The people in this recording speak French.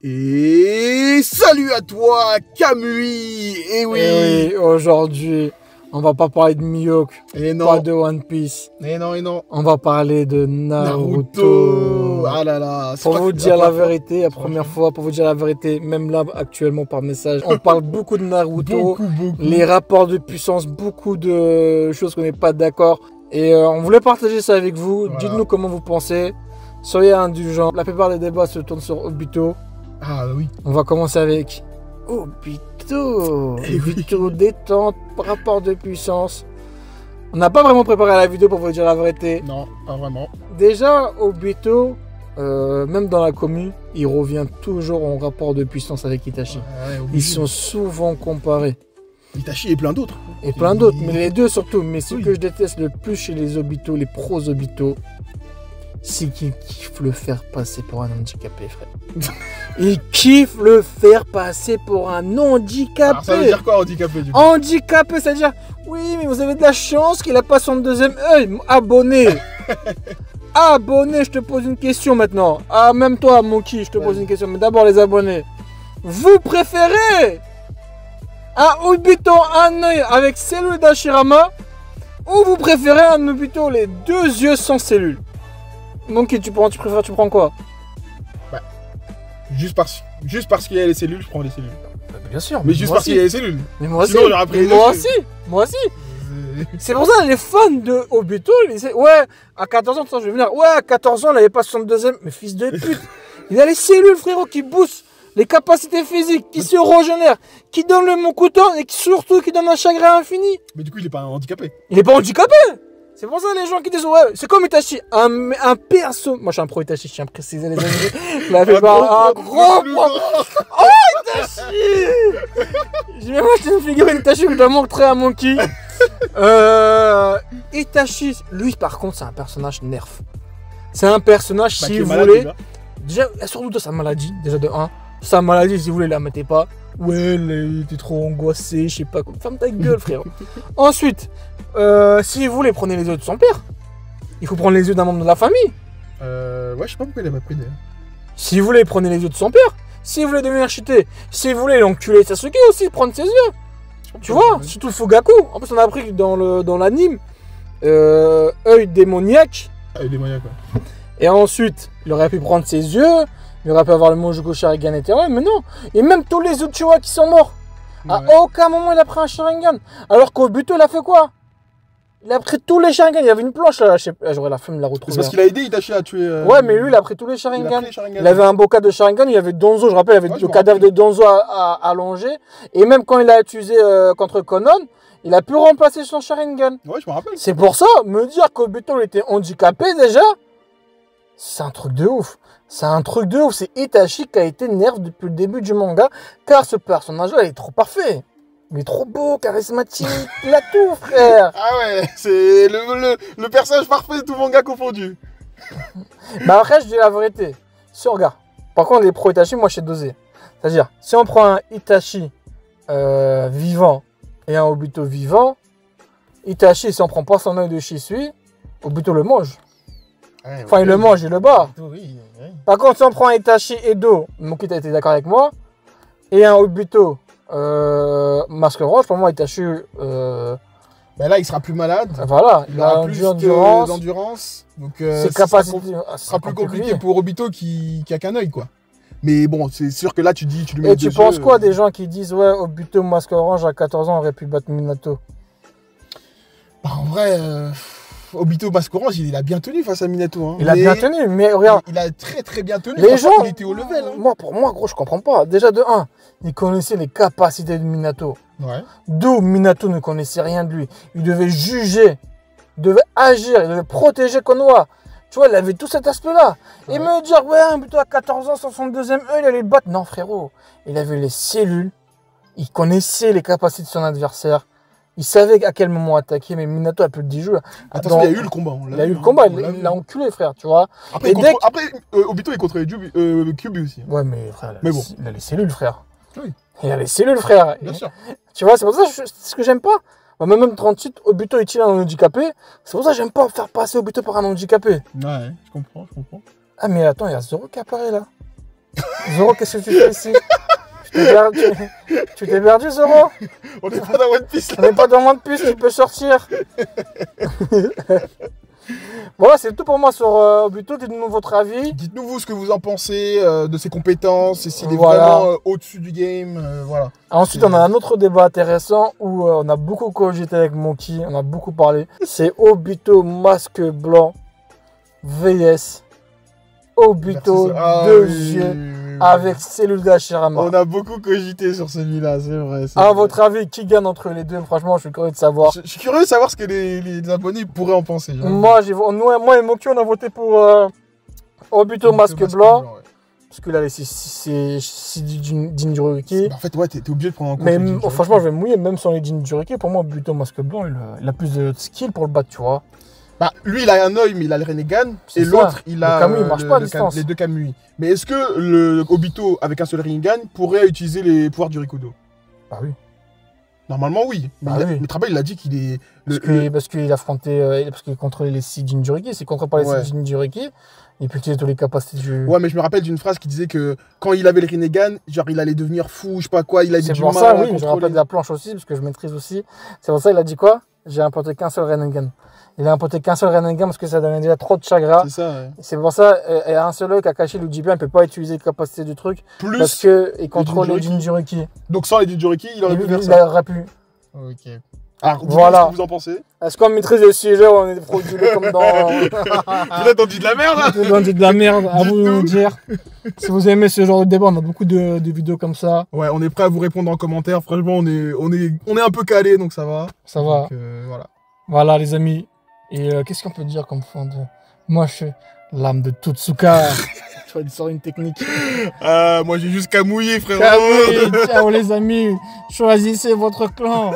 Et salut à toi, Kamui. Et oui, aujourd'hui, on va pas parler de Mihawk, pas de One Piece. Et non. On va parler de Naruto. Ah là là. Pour vous dire la vérité, la première fois, pour vous dire la vérité, même là, actuellement, par message, on parle beaucoup de Naruto. Beaucoup. Les rapports de puissance, beaucoup de choses qu'on n'est pas d'accord. Et on voulait partager ça avec vous. Voilà. Dites-nous comment vous pensez. Soyez indulgents. La plupart des débats se tournent sur Obito. Ah oui. On va commencer avec Obito. Obito détente, rapport de puissance. On n'a pas vraiment préparé la vidéo pour vous dire la vérité. Non, pas vraiment. Déjà, Obito, même dans la commu, il revient toujours en rapport de puissance avec Itachi. Ils sont souvent comparés. Itachi et plein d'autres. Et plein d'autres, mais les deux surtout. Mais ce que je déteste le plus chez les Obito, les pros Obito, c'est qu'ils kiffent le faire passer pour un handicapé, frère. Ils kiffent le faire passer pour un handicapé. Alors, ça veut dire quoi, handicapé, du coup? Handicapé, c'est-à-dire, oui, mais vous avez de la chance qu'il a pas son deuxième œil. Abonné. Abonné, je te pose une question maintenant. Ah, même toi, Monkey, je te pose une question. Mais d'abord, les abonnés. Vous préférez un Obito, un œil avec cellule d'Hashirama, ou vous préférez un Obito, les deux yeux sans cellule? Donc tu prends quoi? Bah, juste parce qu'il y a les cellules, je prends les cellules. Bien sûr. Mais juste parce qu'il y a les cellules. Mais moi aussi. Sinon, j'aurais pris moi aussi. C'est pour ça les fans de Obito, ouais, à 14 ans, je vais venir. Ouais, à 14 ans, il n'avait pas 62e. Mais fils de pute, il a les cellules, frérot, qui boostent les capacités physiques, qui se régénèrent, qui donnent le Mokuton et surtout qui donnent un chagrin infini. Mais du coup, il est pas handicapé. Il est pas handicapé. C'est pour ça les gens qui disent ouais, c'est comme Itachi, un perso. Moi je suis un pro Itachi, je tiens à préciser les amis. Je l'avais pas un gros pro. Oh Itachi. J'ai même acheté une figurine Itachi que je dois montrer à Monkey. Itachi, lui par contre c'est un personnage nerf. C'est un personnage si vous voulez. Déjà, surtout de sa maladie, déjà de 1. Sa maladie, si vous voulez, la mettez pas. Ouais, il était trop angoissé, je sais pas quoi. Ferme ta gueule, frère. Ensuite, si vous voulez, prenez les yeux de son père. Il faut prendre les yeux d'un membre de la famille. Ouais, je sais pas pourquoi il a pas pris d'ailleurs. Si vous voulez, prenez les yeux de son père. Si vous voulez devenir cheaté, si vous voulez l'enculer Sasuke aussi, prendre ses yeux. Tu vois, surtout Fugaku. En plus, on a appris dans l'anime, œil démoniaque. Œil démoniaque, ouais. Et ensuite, il aurait pu prendre ses yeux. Il aurait pu avoir le Mojogo Sharingan et mais non. Et même tous les Uchiwa qui sont morts. Ouais. À aucun moment il a pris un Sharingan. Alors qu'Obito il a fait quoi? Il a pris tous les Sharingan. Il y avait une planche là, je sais pas, j'aurais la flemme de la retrouver. C'est parce qu'il a aidé Itachi à tuer. Ouais, mais lui il a pris tous les Sharingan. Il avait un bocal de Sharingan. Il y avait Donzo, je rappelle, il y avait le cadavre de Donzo allongé. Et même quand il a utilisé contre Konon, il a pu remplacer son Sharingan. Ouais, je me rappelle. C'est pour ça, me dire qu'Obito était handicapé déjà, c'est un truc de ouf. C'est un truc de ouf. C'est Itachi qui a été nerf depuis le début du manga. Car ce personnage-là, il est trop parfait. Il est trop beau, charismatique. Il a tout, frère. Ah ouais, c'est le personnage parfait, tout manga confondu. Bah après, je dis la vérité. Si on regarde. Par contre, les pro Itachi, moi, je sais doser. C'est-à-dire, si on prend un Itachi vivant et un Obito vivant, Itachi, si on prend pas son œil de Shisui, Obito le mange. Ouais, enfin, il le mange, il le bat. Oui. Par contre, si on prend un Itachi Edo, Monkey a été d'accord avec moi, et un Obito Masque Orange, pour moi, Itachi. Ben là, il sera plus malade. Voilà, il a plus d'endurance. Donc, ses capacités. Ça sera plus compliqué pour Obito qui a qu'un œil, quoi. Mais bon, c'est sûr que là, tu lui mets. Et tu penses quoi des gens qui disent, ouais, Obito Masque Orange à 14 ans aurait pu battre Minato? Bah, en vrai. Obito Masque Orange, il a bien tenu face à Minato. Hein. Il a bien tenu, mais regarde. Il a très bien tenu. Les gens, il était au level. Hein. Pour moi, gros, je comprends pas. Déjà, de 1, il connaissait les capacités de Minato. Ouais. D'où Minato ne connaissait rien de lui. Il devait juger, il devait agir, il devait protéger Konoha. Tu vois, il avait tout cet aspect-là. Ouais. Et me dire, ouais, plutôt à 14 ans, sur son deuxième œil, il allait le battre. Non, frérot. Il avait les cellules. Il connaissait les capacités de son adversaire. Il savait à quel moment attaquer, mais Minato a pu le 10 jours. Attention, il y a eu le combat. Il a eu le combat, il l'a enculé, frère, tu vois. Après, Obito est contre Kyuubi aussi. Ouais, mais frère, mais bon. Il a les cellules, frère. Oui. Il a les cellules, frère. Bien sûr. Tu vois, c'est pour ça que c'est ce que j'aime pas. Même 38, Obito est-il un handicapé? C'est pour ça que j'aime pas faire passer Obito par un handicapé. Ouais, je comprends. Ah, mais attends, il y a Zoro qui apparaît là. Zoro, qu'est-ce que tu fais ici? Tu t'es perdu, Zoro? On n'est pas dans One Piece On là. n'est pas dans One Piece, tu peux sortir. Voilà, c'est tout pour moi sur Obito. Dites-nous votre avis. Dites-nous vous ce que vous en pensez de ses compétences et s'il est Voilà. vraiment au-dessus du game. Voilà. Ensuite, on a un autre débat intéressant où on a beaucoup cogité avec Monkey, on a beaucoup parlé. C'est Obito masque blanc vs Obito Ah, deux oui, yeux oui, oui. avec cellule d'Hashirama. On a beaucoup cogité sur celui-là, c'est vrai. c'est À vrai. votre avis, qui gagne entre les deux? Franchement, je suis curieux de savoir. Je suis curieux de savoir ce que les abonnés pourraient en penser. j'avoue. Moi et Monkey, on a voté pour Obito masque blanc. ouais. Parce que là, c'est Jinchuriki. Bah, en fait, ouais, t'es obligé de prendre en compte. Mais le Jinchuriki. franchement, je vais me mouiller, même sans les Jinchuriki. Pour moi, Obito masque blanc, il a plus de skill pour le battre, tu vois. Bah, lui, il a un œil, mais il a le Rinnegan. C'est Et ça. l'autre, il Le a Kamui, il marche pas à distance. les deux Kamui. Mais est-ce que le Obito, avec un seul Rinnegan, pourrait utiliser les pouvoirs du Rikudo? Bah oui. Normalement, oui. Mais, Bah oui. mais Trabal, il a dit qu'il est. Parce qu'il affrontait, parce qu'il contrôlait les 6 Jinchuriki. C'est contrôlé par les Ouais. 6 Jinchuriki. Il peut utiliser toutes les capacités du. Ouais, mais je me rappelle d'une phrase qui disait que quand il avait le Rinnegan, genre il allait devenir fou, je sais pas quoi, il avait C'est du pour mal ça, à oui, je contrôler. rappelle de la planche aussi, parce que je maîtrise aussi. C'est pour ça qu'il a dit quoi? J'ai importé qu'un seul Rinnegan. Il a importé qu'un seul Rinnegan parce que ça donnait déjà trop de chakra. C'est ça, ouais. C'est pour ça, et un seul œil, Kakashi lui dit bien, il peut pas utiliser les capacités du truc Plus. parce qu'il contrôle les Jinchuriki. Jinchuriki. Donc sans les Jinchuriki, il aurait pu faire Il ça. aurait pu. Ok. Alors, dites-moi Voilà. ce que vous en pensez. Est-ce qu'on maîtrise le sujet ou on est frauduleux comme dans. Vous êtes dit de la merde, là. On dit de la merde, à vous de Dites-nous. nous dire. Si vous aimez ce genre de débat, on a beaucoup de vidéos comme ça. Ouais, on est prêt à vous répondre en commentaire. Franchement, on est un peu calé, donc ça va. Ça va. Donc, voilà. Voilà, les amis. Et qu'est-ce qu'on peut dire comme fond de. Moi, je suis l'âme de Tutsuka. Tu vois, il sort une technique. Moi, j'ai juste qu'à mouiller, frérot. Ah oui, ciao, les amis. Choisissez votre clan.